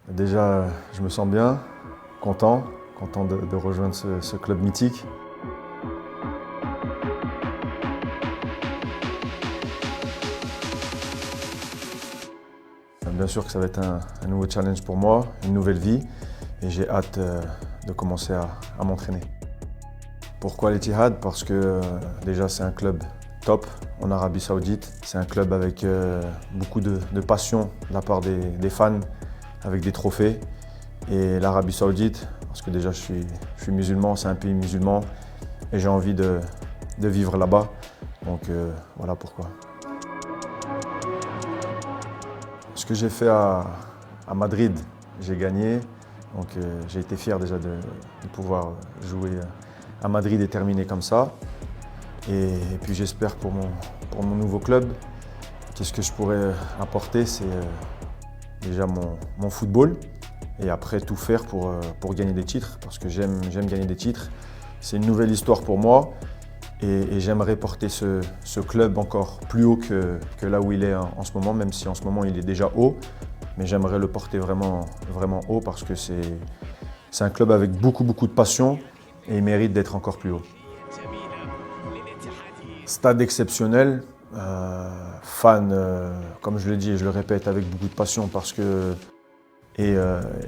Déjà, je me sens bien, content de rejoindre ce club mythique. Bien sûr que ça va être un nouveau challenge pour moi, une nouvelle vie, et j'ai hâte de commencer à m'entraîner. Pourquoi l'Etihad? Parce que déjà c'est un club top en Arabie Saoudite. C'est un club avec beaucoup de passion de la part des fans, avec des trophées. Et l'Arabie Saoudite, parce que déjà je suis musulman, c'est un pays musulman, et j'ai envie de vivre là-bas. Donc voilà pourquoi. Ce que j'ai fait à Madrid, j'ai gagné. Donc j'ai été fier déjà de pouvoir jouer à Madrid et terminer comme ça. Et puis j'espère pour mon nouveau club, qu'est-ce que je pourrais apporter, c'est déjà mon football. Et après tout faire pour gagner des titres, parce que j'aime gagner des titres. C'est une nouvelle histoire pour moi. Et j'aimerais porter ce club encore plus haut que là où il est en ce moment, même si en ce moment il est déjà haut. Mais j'aimerais le porter vraiment, vraiment haut parce que c'est un club avec beaucoup de passion et il mérite d'être encore plus haut. Stade exceptionnel, fan, comme je le dis et je le répète, avec beaucoup de passion parce que et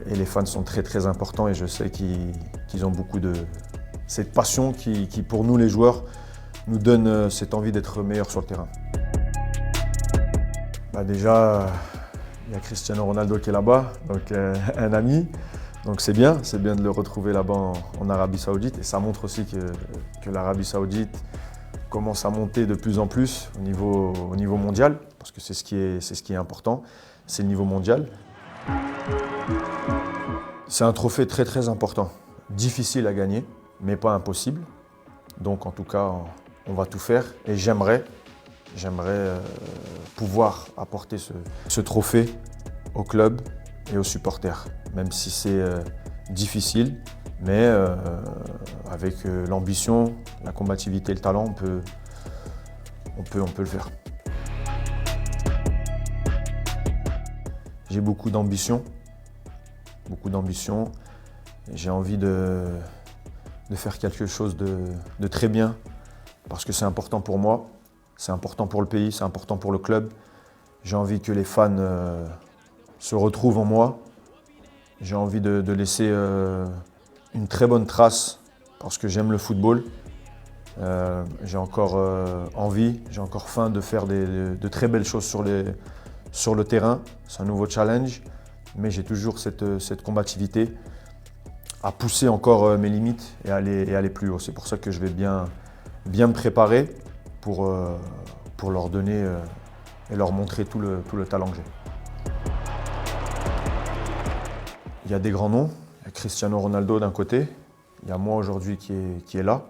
les fans sont très importants et je sais qu'ils ont beaucoup de cette passion qui pour nous les joueurs nous donne cette envie d'être meilleurs sur le terrain. Déjà, il y a Cristiano Ronaldo qui est là-bas, donc un ami. Donc c'est bien de le retrouver là-bas en Arabie Saoudite. Et ça montre aussi que l'Arabie Saoudite commence à monter de plus en plus au niveau mondial, parce que c'est ce qui est important, c'est le niveau mondial. C'est un trophée très important, difficile à gagner, mais pas impossible. Donc en tout cas, on va tout faire et j'aimerais pouvoir apporter ce trophée au club et aux supporters, même si c'est difficile, mais avec l'ambition, la combativité et le talent, on peut le faire. J'ai beaucoup d'ambition. J'ai envie de faire quelque chose de très bien parce que c'est important pour moi, c'est important pour le pays, c'est important pour le club. J'ai envie que les fans se retrouvent en moi. J'ai envie de laisser une très bonne trace parce que j'aime le football. J'ai encore envie, j'ai encore faim de faire de très belles choses sur le terrain. C'est un nouveau challenge, mais j'ai toujours cette combativité à pousser encore mes limites et aller plus haut. C'est pour ça que je vais bien me préparer pour leur donner et leur montrer tout le talent que j'ai. Il y a des grands noms, il y a Cristiano Ronaldo d'un côté, il y a moi aujourd'hui qui est là.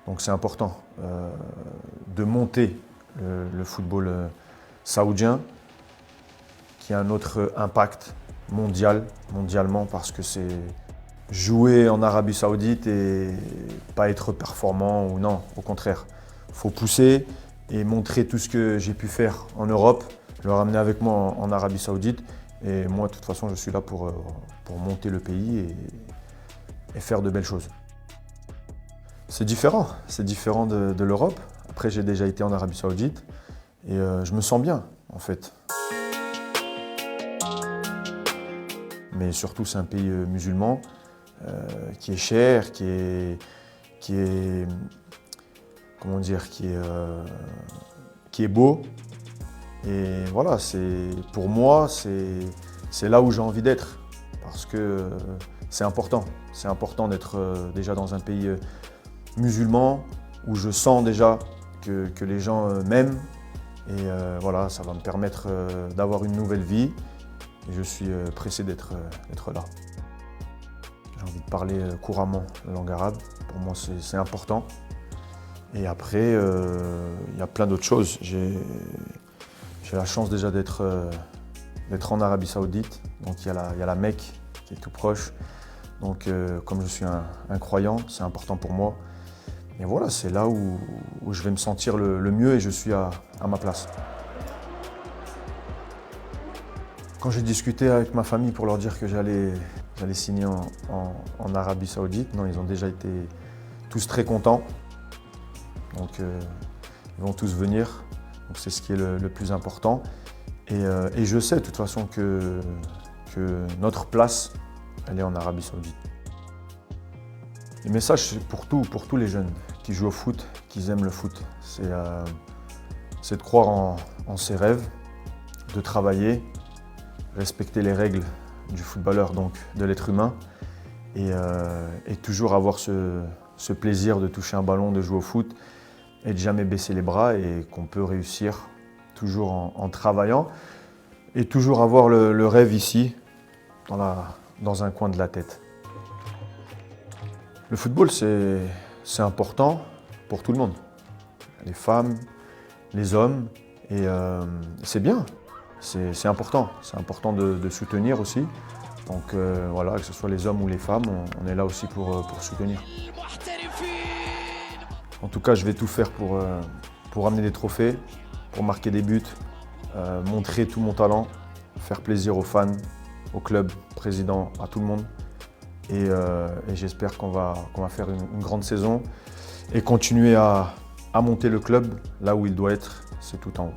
Donc c'est important de monter le football saoudien qui a un autre impact mondialement parce que c'est jouer en Arabie Saoudite et pas être performant ou non, au contraire. Il faut pousser et montrer tout ce que j'ai pu faire en Europe, le ramener avec moi en Arabie Saoudite. Et moi, de toute façon, je suis là pour monter le pays et faire de belles choses. C'est différent de l'Europe. Après, j'ai déjà été en Arabie Saoudite et je me sens bien, en fait. Mais surtout, c'est un pays musulman qui est cher, qui est beau. Et voilà, pour moi, c'est là où j'ai envie d'être. Parce que c'est important. C'est important d'être déjà dans un pays musulman où je sens déjà que les gens m'aiment. Et voilà, ça va me permettre d'avoir une nouvelle vie. Et je suis pressé d'être là. J'ai envie de parler couramment la langue arabe. Pour moi, c'est important. Et après, il y a plein d'autres choses. J'ai la chance déjà d'être en Arabie Saoudite. Donc il y a la Mecque qui est tout proche. Donc comme je suis un croyant, c'est important pour moi. Et voilà, c'est là où je vais me sentir le mieux et je suis à ma place. Quand j'ai discuté avec ma famille pour leur dire que j'allais signer en Arabie Saoudite, non, ils ont déjà été tous très contents. Donc ils vont tous venir. Donc c'est ce qui est le plus important. Et je sais de toute façon que notre place, elle est en Arabie Saoudite. Le message, c'est pour tous les jeunes qui jouent au foot, qui aiment le foot. C'est de croire en ses rêves, de travailler, respecter les règles du footballeur, donc de l'être humain, et toujours avoir ce plaisir de toucher un ballon, de jouer au foot, et de jamais baisser les bras, et qu'on peut réussir toujours en travaillant, et toujours avoir le rêve ici, dans un coin de la tête. Le football, c'est important pour tout le monde. Les femmes, les hommes, et c'est bien, c'est important. C'est important de soutenir aussi. Donc voilà, que ce soit les hommes ou les femmes, on est là aussi pour soutenir. En tout cas, je vais tout faire pour amener des trophées, pour marquer des buts, montrer tout mon talent, faire plaisir aux fans, au club, au président, à tout le monde. Et j'espère qu'on va faire une grande saison et continuer à monter le club là où il doit être, c'est tout en haut.